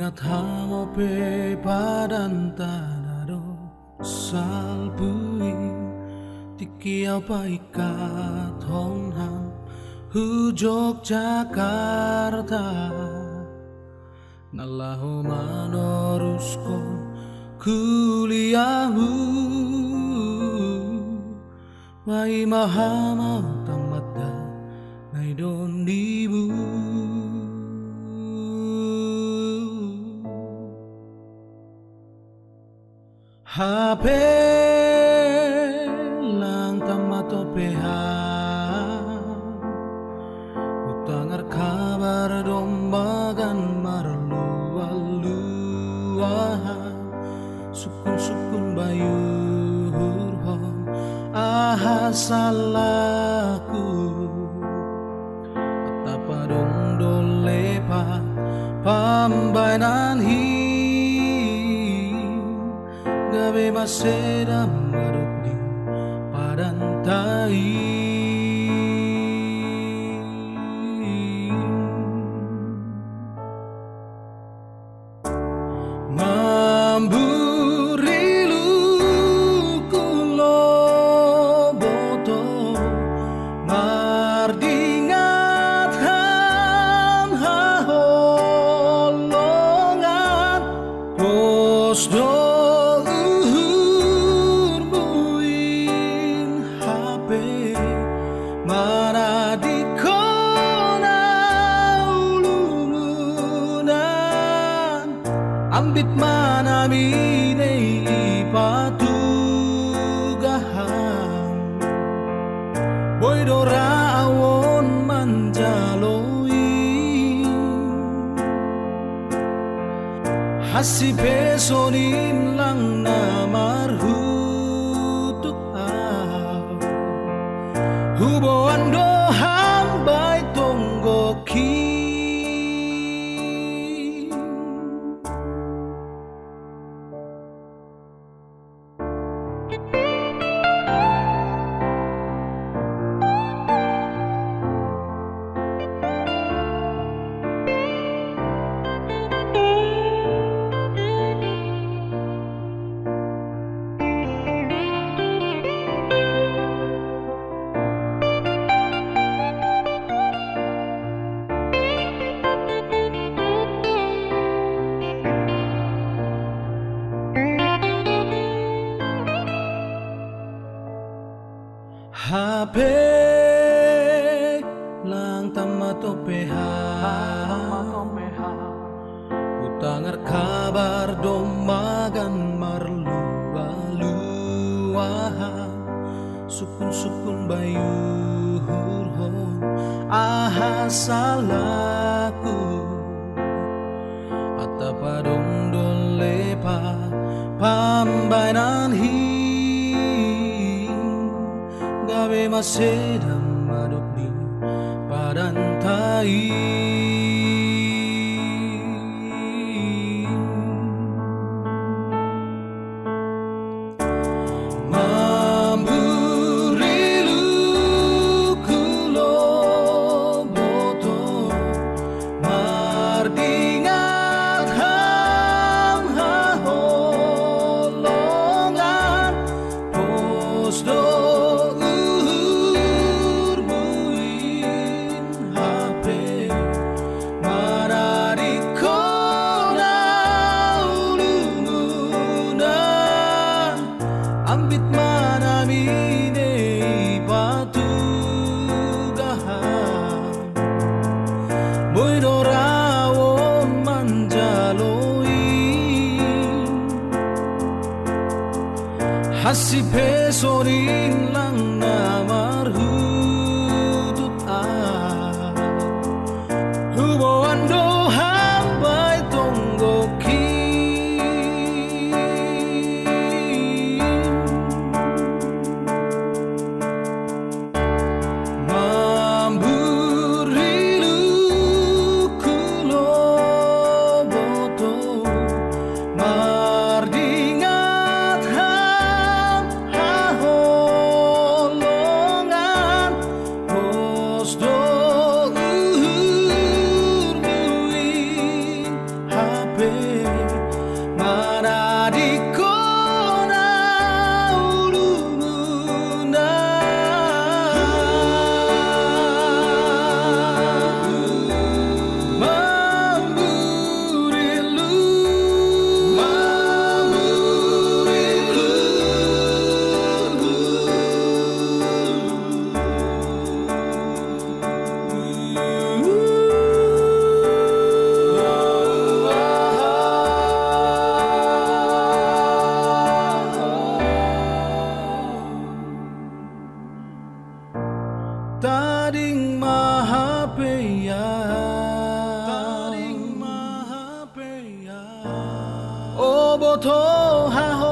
Ingat hamo pe padan tanado salbuin tikiau paikat hongham hujok Jakarta nalahu manoruskan kuliahmu mai mahamau tamatda naidon dibu HP lang tamato peha utangar kabar dombagan marlualuaha sukun bayu hurhon aha salahku atapa dong dolepa pambainan gabe maseda marupdi padantai mamburilu kuloboto mardingat ham haholongan posdo mana di kona ululunan ambit mana mine patugaham boy dora awon manjaloi hasi pesonin lang namarhu hubo ando hambai tonggoki HP lang tamato peha utangar kabar domagan marlualuaha sukun bayu hurhon aha salahku atapa dong dolepa pambainan gabe maseda marupdi padantai ambit mana mine patugaham boy dorawon manjaloi hasi pesorin lang namarhu hubo ando hambai tonggoki mardingat ham hahol Taring mahapeya Taring mahapeya O boto ha